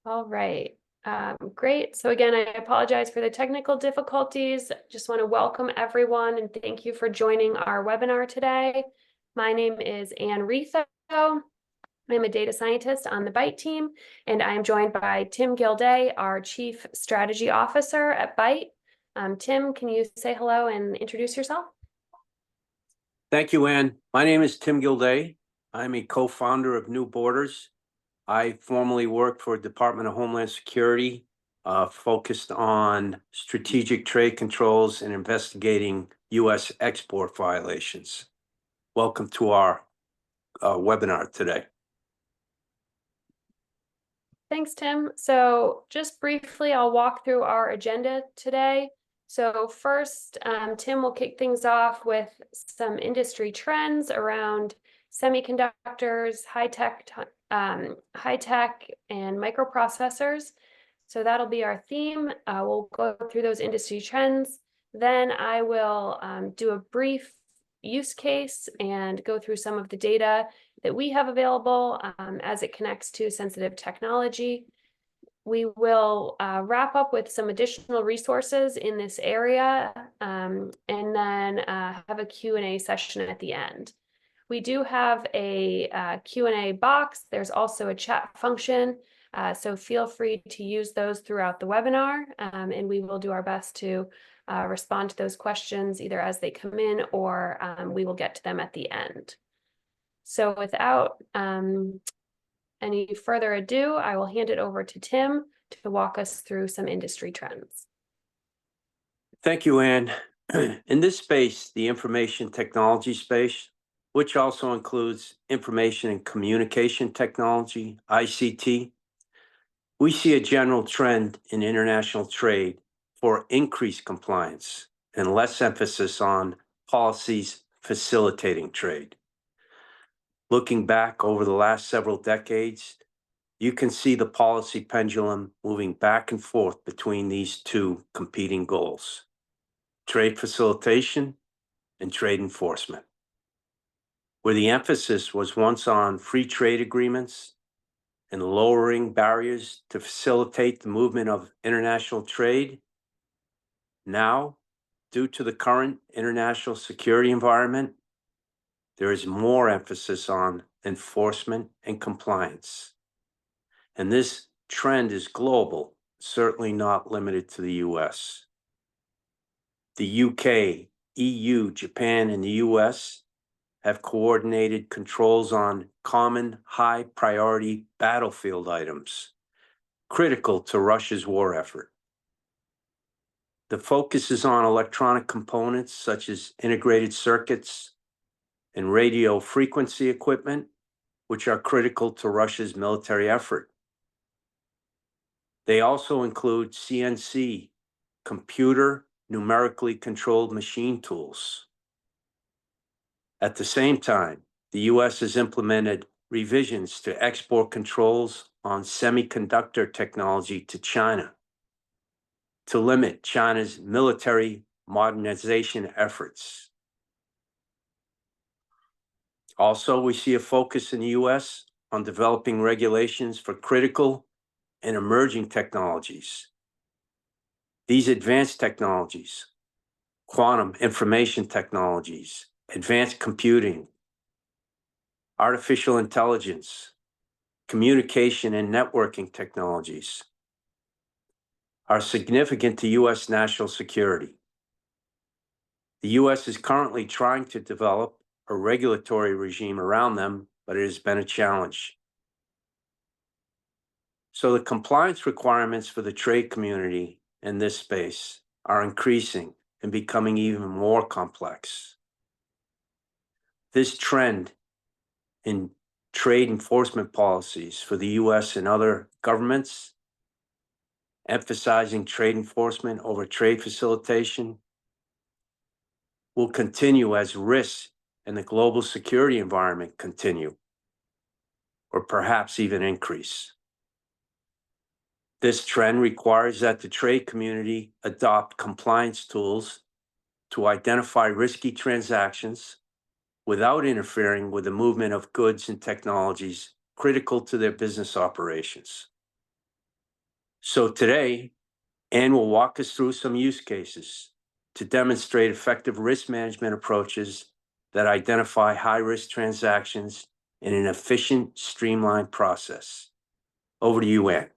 All right. Great. So again, I apologize for the technical difficulties. Just want to welcome everyone and thank you for joining our webinar today. My name is Ann Riitho. I'm a data scientist on the Byte team, and I'm joined by Tim Gildea, our Chief Strategy Officer at Byte. Tim, can you say hello and introduce yourself? Thank you, Ann. My name is Tim Gildea. I'm a co-founder of New Borders. I formerly worked for Department of Homeland Security, focused on strategic trade controls and investigating U.S. export violations. Welcome to our webinar today. Thanks, Tim. So just briefly, I'll walk through our agenda today. So first, Tim will kick things off with some industry trends around semiconductors, high-tech and microprocessors. So that'll be our theme. We'll go through those industry trends. Then I will do a brief use case and go through some of the data that we have available as it connects to sensitive technology. We will wrap up with some additional resources in this area and then have a Q&A session at the end. We do have a Q&A box. There's also a chat function, so feel free to use those throughout the webinar, and we will do our best to respond to those questions either as they come in or we will get to them at the end. So without any further ado, I will hand it over to Tim to walk us through some industry trends. Thank you, Ann. In this space, the information technology space, which also includes information and communication technology, ICT, we see a general trend in international trade for increased compliance and less emphasis on policies facilitating trade. Looking back over the last several decades, you can see the policy pendulum moving back and forth between these two competing goals: trade facilitation and trade enforcement. Where the emphasis was once on free trade agreements and lowering barriers to facilitate the movement of international trade, now, due to the current international security environment, there is more emphasis on enforcement and compliance. And this trend is global, certainly not limited to the US. The UK, EU, Japan, and the US have coordinated controls on common high priority battlefield items, critical to Russia's war effort. The focus is on electronic components such as integrated circuits and radio frequency equipment, which are critical to Russia's military effort. They also include CNC, computer numerically controlled machine tools. At the same time, the US has implemented revisions to export controls on semiconductor technology to China to limit China's military modernization efforts. Also, we see a focus in the US on developing regulations for critical and emerging technologies. These advanced technologies, quantum information technologies, advanced computing, artificial intelligence, communication and networking technologies, are significant to US national security. The US is currently trying to develop a regulatory regime around them, but it has been a challenge. So the compliance requirements for the trade community in this space are increasing and becoming even more complex. This trend in trade enforcement policies for the US and other governments, emphasizing trade enforcement over trade facilitation, will continue as risks in the global security environment continue, or perhaps even increase. This trend requires that the trade community adopt compliance tools to identify risky transactions without interfering with the movement of goods and technologies critical to their business operations. So today, Ann will walk us through some use cases to demonstrate effective risk management approaches that identify high-risk transactions in an efficient, streamlined process. Over to you, Ann.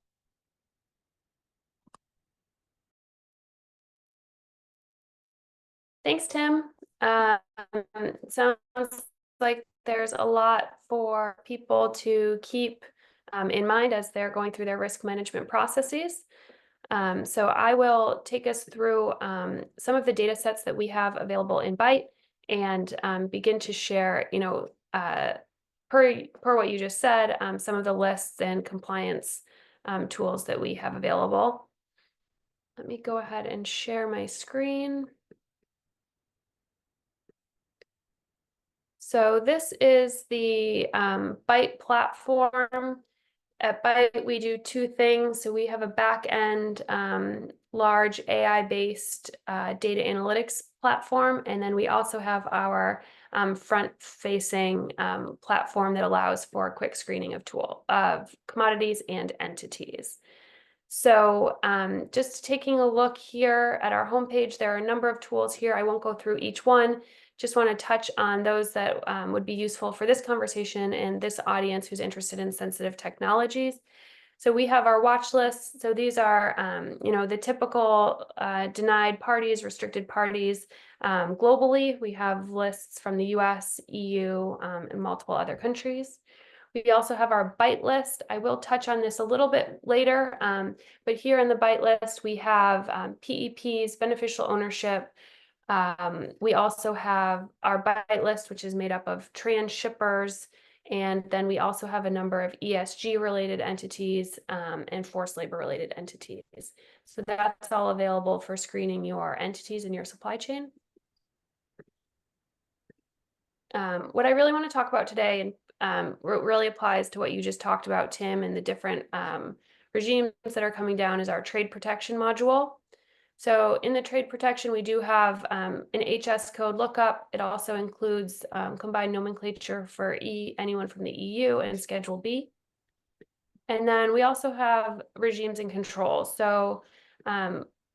Thanks, Tim. Sounds like there's a lot for people to keep in mind as they're going through their risk management processes. So I will take us through some of the data sets that we have available in Byte and begin to share, per what you just said, some of the lists and compliance tools that we have available. Let me go ahead and share my screen. So this is the Byte platform. At Byte, we do two things. So we have a back-end large AI-based data analytics platform, and then we also have our front-facing platform that allows for quick screening of commodities and entities. So just taking a look here at our homepage, there are a number of tools here. I won't go through each one. Just want to touch on those that would be useful for this conversation and this audience who's interested in sensitive technologies. So we have our watch lists. So these are, the typical denied parties, restricted parties globally. We have lists from the US, EU, and multiple other countries. We also have our Byte list. I will touch on this a little bit later, but here in the Byte list, we have PEPs, beneficial ownership. We also have our Byte list, which is made up of transshippers, and then we also have a number of ESG-related entities and forced labor-related entities. So that's all available for screening your entities in your supply chain. What I really want to talk about today, and really applies to what you just talked about, Tim, and the different regimes that are coming down, is our trade protection module. So in the trade protection, we do have an HS code lookup. It also includes combined nomenclature for anyone from the EU and Schedule B. And then we also have regimes and controls. So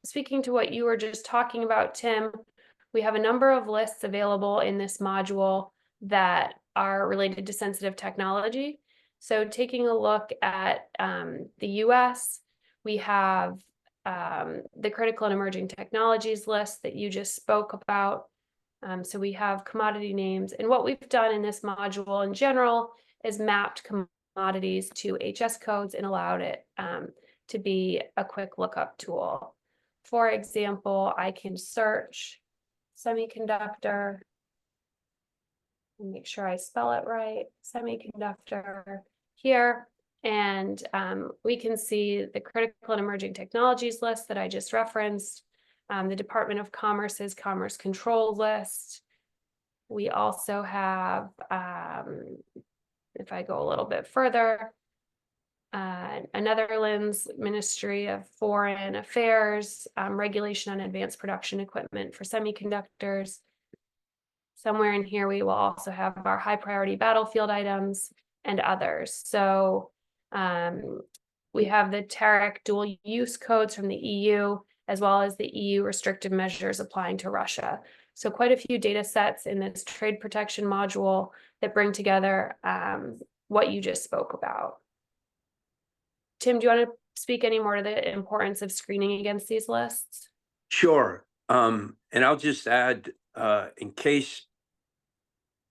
speaking to what you were just talking about, Tim, we have a number of lists available in this module that are related to sensitive technology. So taking a look at the US, we have the critical and emerging technologies list that you just spoke about. So we have commodity names, and what we've done in this module in general is mapped commodities to HS codes and allowed it to be a quick lookup tool. For example, I can search semiconductor and make sure I spell it right, semiconductor here. And we can see the critical and emerging technologies list that I just referenced, the Department of Commerce's Commerce Control list. We also have, if I go a little bit further, a Netherlands Ministry of Foreign Affairs regulation on advanced production equipment for semiconductors. Somewhere in here, we will also have our high priority battlefield items and others. So we have the tariff dual use codes from the EU, as well as the EU restrictive measures applying to Russia. So quite a few data sets in this trade protection module that bring together what you just spoke about. Tim, do you want to speak any more to the importance of screening against these lists? Sure. And I'll just add, in case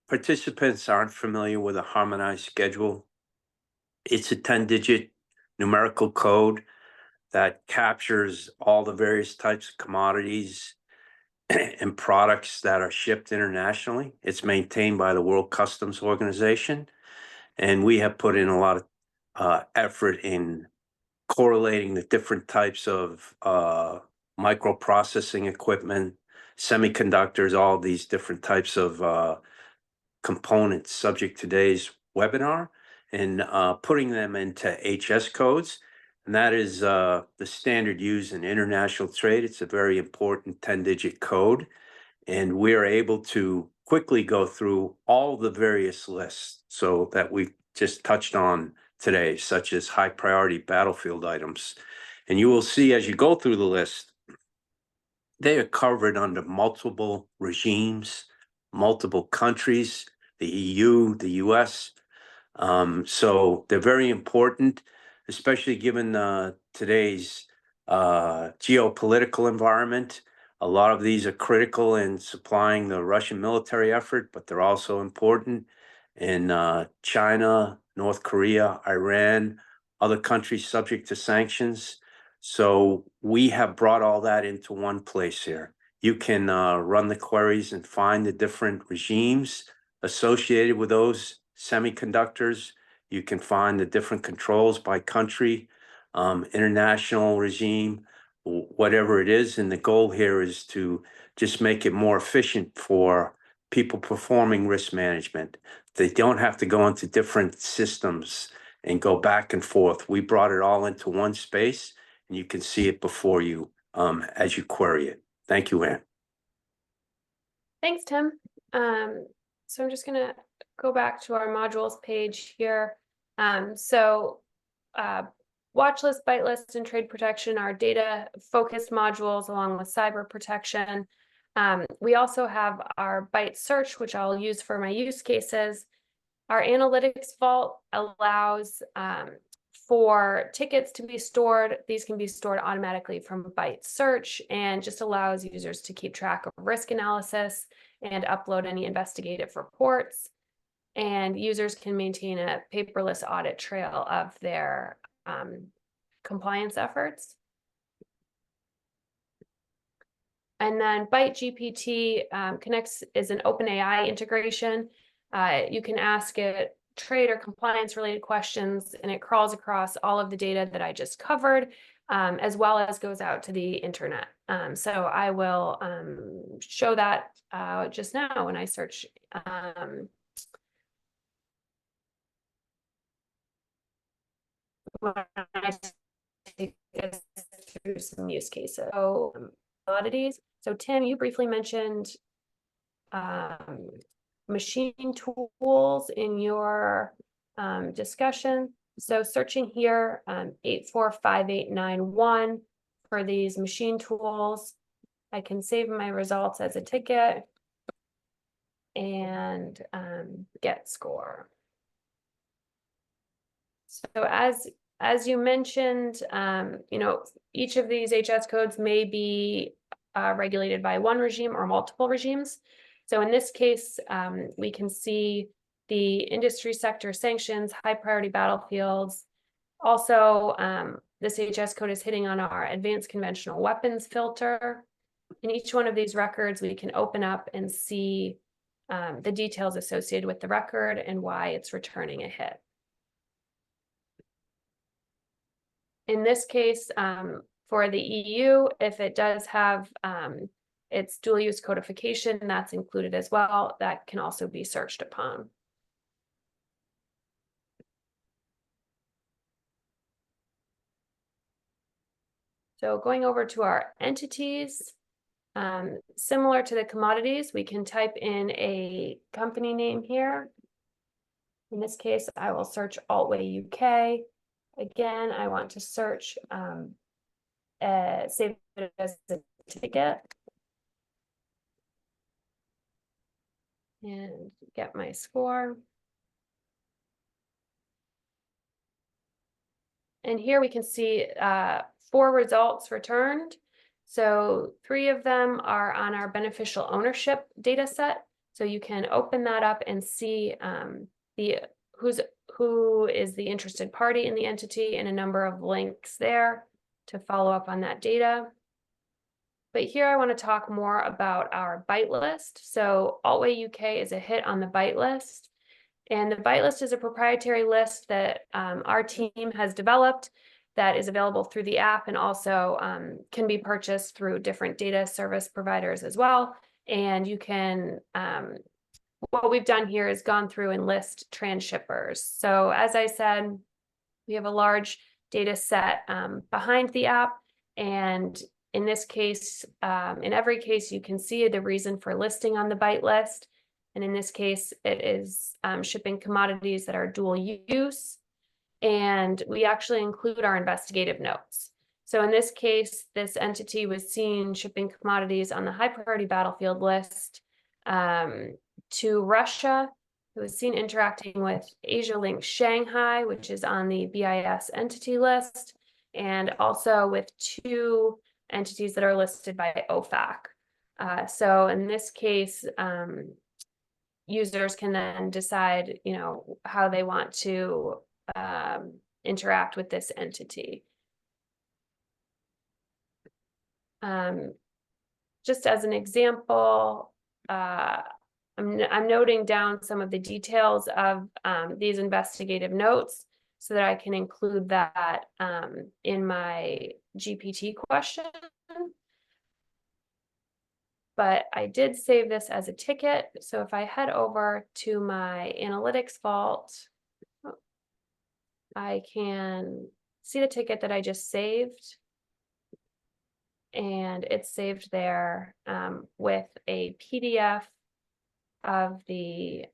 participants aren't familiar with a harmonized schedule, it's a 10-digit numerical code that captures all the various types of commodities and products that are shipped internationally. It's maintained by the World Customs Organization, and we have put in a lot of effort in correlating the different types of microprocessing equipment, semiconductors, all these different types of components subject to today's webinar, and putting them into HS codes. And that is the standard used in international trade. It's a very important 10-digit code. And we're able to quickly go through all the various lists so that we've just touched on today, such as high priority battlefield items. And you will see as you go through the list, they are covered under multiple regimes, multiple countries, the EU, the US. So they're very important, especially given today's geopolitical environment. A lot of these are critical in supplying the Russian military effort, but they're also important in China, North Korea, Iran, other countries subject to sanctions. So we have brought all that into one place here. You can run the queries and find the different regimes associated with those semiconductors. You can find the different controls by country, international regime, whatever it is. And the goal here is to just make it more efficient for people performing risk management. They don't have to go into different systems and go back and forth. We brought it all into one space, and you can see it before you as you query it. Thank you, Ann. Thanks, Tim. So I'm just gonna go back to our modules page here. Watch list, byte list, and trade protection are data focused modules along with cyber protection. We also have our byte search, which I'll use for my use cases. Our analytics vault allows for tickets to be stored. These can be stored automatically from byte search and just allows users to keep track of risk analysis and upload any investigative reports. And users can maintain a paperless audit trail of their compliance efforts. And then Byte GPT connects is an OpenAI integration. You can ask it trade or compliance related questions, and it crawls across all of the data that I just covered, as well as goes out to the internet. So I will show that just now when I search when I take us through some use cases. So commodities. So Tim, you briefly mentioned machine tools in your discussion. So searching here, 845891 for these machine tools, I can save my results as a ticket and get score. So as you mentioned, you know, each of these HS codes may be regulated by one regime or multiple regimes. So in this case, we can see the industry sector sanctions, high priority battlefields. Also, this HS code is hitting on our advanced conventional weapons filter. In each one of these records, we can open up and see the details associated with the record and why it's returning a hit. In this case, for the EU, if it does have its dual use codification, that's included as well. That can also be searched upon. So going over to our entities, similar to the commodities, we can type in a company name here. In this case, I will search Altway UK. Again, I want to search, save it as a ticket. And get my score. And here we can see 4 results returned. So 3 of them are on our beneficial ownership data set. So you can open that up and see who is the interested party in the entity and a number of links there to follow up on that data. But here I want to talk more about our byte list. So Altway UK is a hit on the byte list. And the byte list is a proprietary list that our team has developed that is available through the app and also can be purchased through different data service providers as well. And you can, what we've done here is gone through and list transshippers. So as I said, we have a large data set behind the app. And in this case, in every case, you can see the reason for listing on the byte list. And in this case, it is shipping commodities that are dual use. And we actually include our investigative notes. So in this case, this entity was seen shipping commodities on the high priority battlefield list to Russia. It was seen interacting with Asia Link Shanghai, which is on the BIS entity list, and also with 2 entities that are listed by OFAC. So in this case, users can then decide, how they want to interact with this entity. Just as an example, I'm noting down some of the details of these investigative notes so that I can include that in my GPT question. But I did save this as a ticket. So if I head over to my analytics vault, I can see the ticket that I just saved. And it's saved there with a PDF of the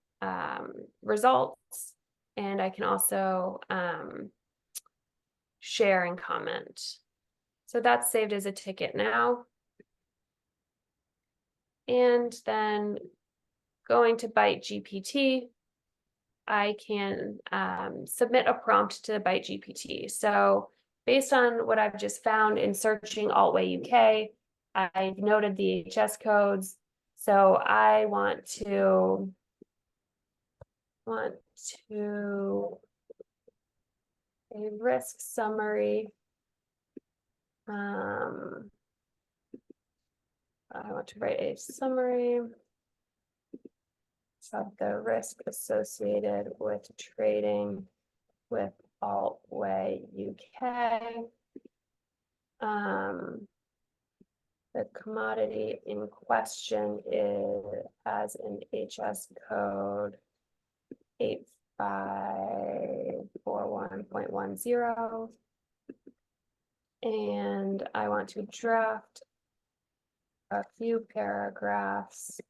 results. And I can also share and comment. So that's saved as a ticket now. And then going to Byte GPT, I can submit a prompt to Byte GPT. So based on what I've just found in searching Altway UK, I've noted the HS codes. So I want to a risk summary. I want to write a summary of the risk associated with trading with Altway UK. The commodity in question has an HS code 8541.10. And I want to draft a few paragraphs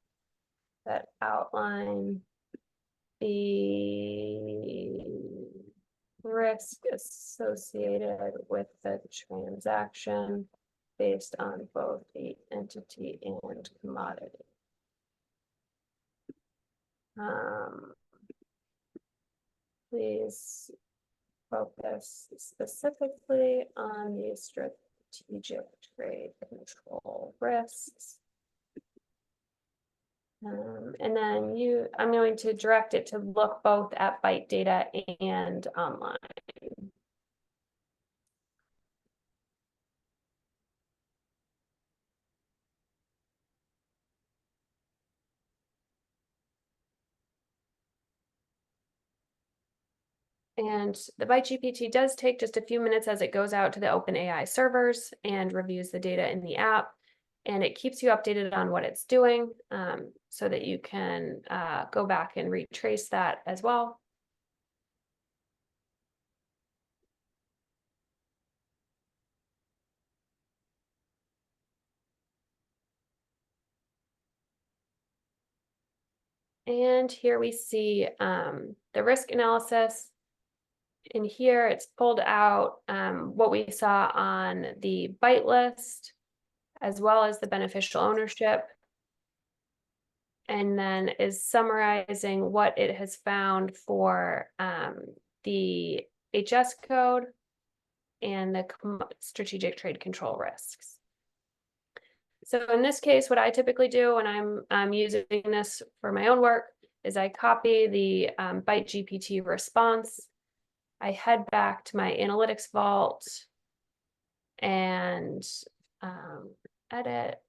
that outline the risk associated with the transaction based on both the entity and commodity. Please focus specifically on the strategic trade control risks. And then I'm going to direct it to look both at Byte data and online. And the Byte GPT does take just a few minutes as it goes out to the OpenAI servers and reviews the data in the app. And it keeps you updated on what it's doing so that you can go back and retrace that as well. And here we see the risk analysis. In here, it's pulled out what we saw on the Byte list, as well as the beneficial ownership, and then is summarizing what it has found for the HS code and the strategic trade control risks. So in this case, what I typically do when I'm using this for my own work is I copy the Byte GPT response. I head back to my analytics vault and edit.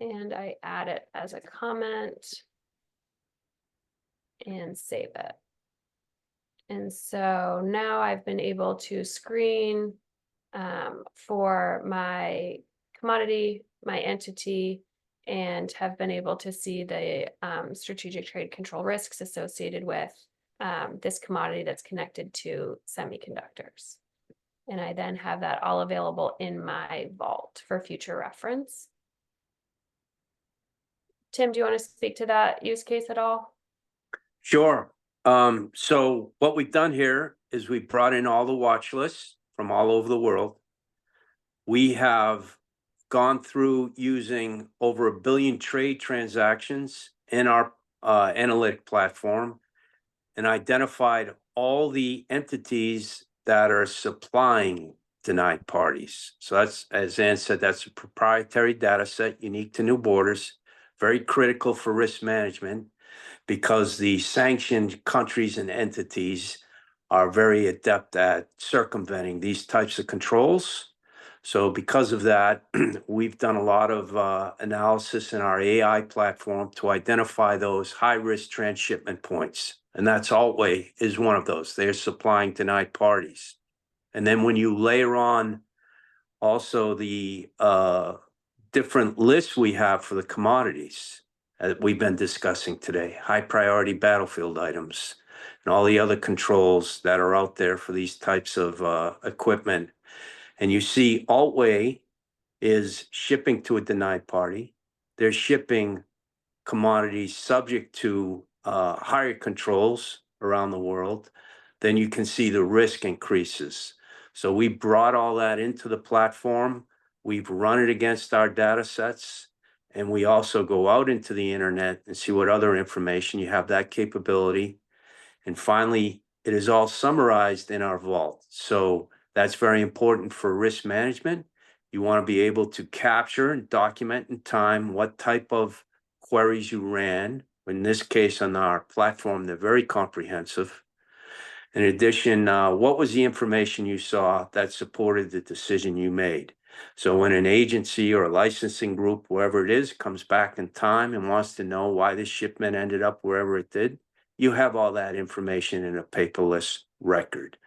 And I add it as a comment and save it. And so now I've been able to screen for my commodity, my entity, and have been able to see the strategic trade control risks associated with this commodity that's connected to semiconductors. And I then have that all available in my vault for future reference. Tim, do you want to speak to that use case at all? Sure. So what we've done here is we brought in all the watch lists from all over the world. We have gone through using over 1 billion trade transactions in our analytic platform and identified all the entities that are supplying denied parties. So that's, as Ann said, that's a proprietary data set unique to New Borders, very critical for risk management because the sanctioned countries and entities are very adept at circumventing these types of controls. So because of that, we've done a lot of analysis in our AI platform to identify those high-risk transshipment points. And that's Altway is one of those. They're supplying denied parties. And then when you layer on also the different lists we have for the commodities that we've been discussing today, high priority battlefield items, and all the other controls that are out there for these types of equipment. And you see Altway is shipping to a denied party. They're shipping commodities subject to higher controls around the world. Then you can see the risk increases. So we brought all that into the platform. We've run it against our data sets. And we also go out into the internet and see what other information you have that capability. And finally, it is all summarized in our vault. So that's very important for risk management. You want to be able to capture and document in time what type of queries you ran. In this case, on our platform, they're very comprehensive. In addition, what was the information you saw that supported the decision you made? So when an agency or a licensing group, wherever it is, comes back in time and wants to know why the shipment ended up wherever it did, you have all that information in a paperless record.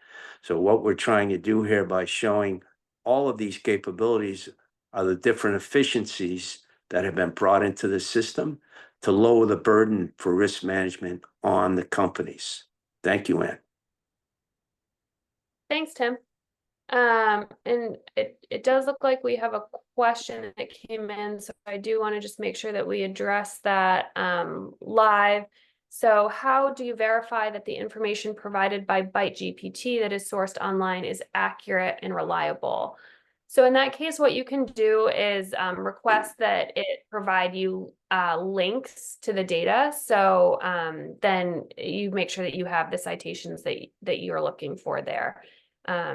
So what we're trying to do here by showing all of these capabilities are the different efficiencies that have been brought into the system to lower the burden for risk management on the companies. Thank you, Ann. Thanks, Tim. And it does look like we have a question that came in, so I do want to just make sure that we address that live. So how do you verify that the information provided by ByteGPT that is sourced online is accurate and reliable? So in that case, what you can do is request that it provide you links to the data. So then you make sure that you have the citations that you're looking for there.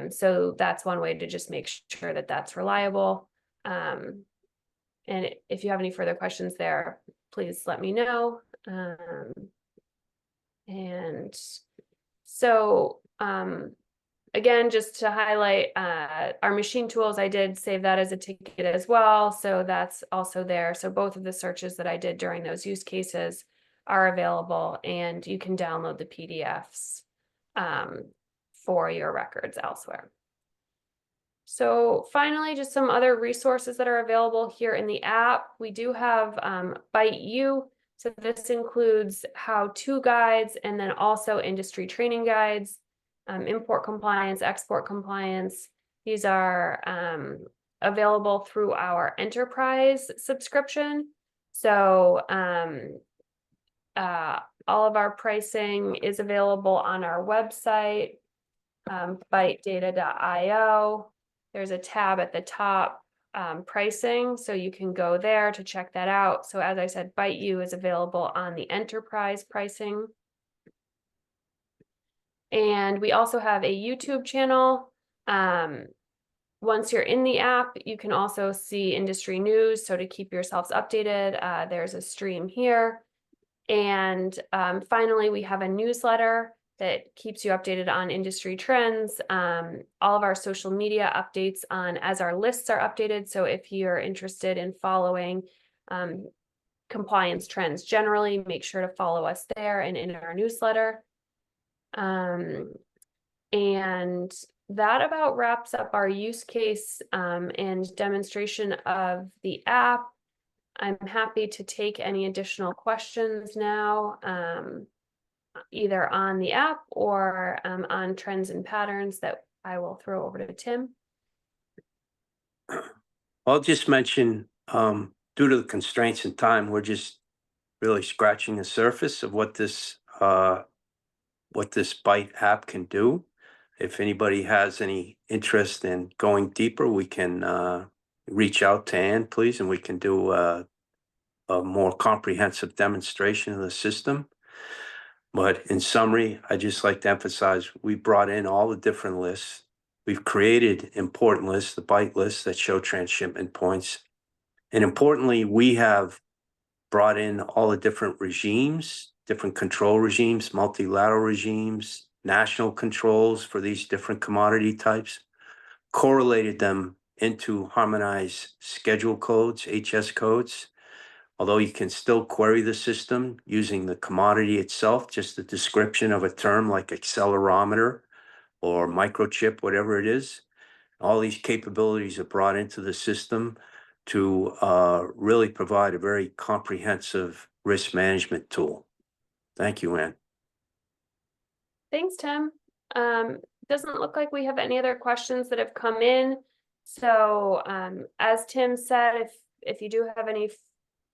So that's one way to just make sure that that's reliable. And if you have any further questions there, please let me know. And so again, just to highlight our machine tools, I did save that as a ticket as well. So that's also there. So both of the searches that I did during those use cases are available, and you can download the PDFs for your records elsewhere. So finally, just some other resources that are available here in the app. We do have ByteU. So this includes how-to guides and then also industry training guides, import compliance, export compliance. These are available through our enterprise subscription. So all of our pricing is available on our website, bytedata.io. There's a tab at the top, pricing, so you can go there to check that out. So as I said, ByteU is available on the enterprise pricing. And we also have a YouTube channel. Once you're in the app, you can also see industry news. So to keep yourselves updated, there's a stream here. And finally, we have a newsletter that keeps you updated on industry trends, all of our social media updates on as our lists are updated. So if you're interested in following compliance trends generally, make sure to follow us there and in our newsletter. And that about wraps up our use case and demonstration of the app. I'm happy to take any additional questions now, either on the app or on trends and patterns that I will throw over to Tim. I'll just mention, due to the constraints in time, we're just really scratching the surface of what this what this Byte app can do. If anybody has any interest in going deeper, we can reach out to Ann, please, and we can do a more comprehensive demonstration of the system. But in summary, I'd just like to emphasize, we brought in all the different lists. We've created important lists, the byte lists that show transshipment points. And importantly, we have brought in all the different regimes, different control regimes, multilateral regimes, national controls for these different commodity types, correlated them into harmonized schedule codes, HS codes. Although you can still query the system using the commodity itself, just the description of a term like accelerometer or microchip, whatever it is. All these capabilities are brought into the system to really provide a very comprehensive risk management tool. Thank you, Ann. Thanks, Tim. Doesn't look like we have any other questions that have come in. So as Tim said, if you do have any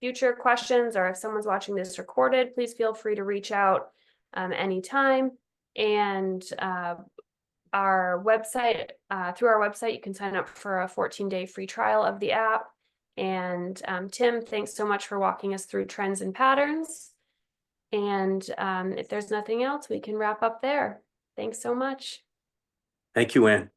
future questions, or if someone's watching this recorded, please feel free to reach out anytime. And our website, through our website, you can sign up for a 14-day free trial of the app. And Tim, thanks so much for walking us through trends and patterns. And if there's nothing else, we can wrap up there. Thanks so much. Thank you, Ann.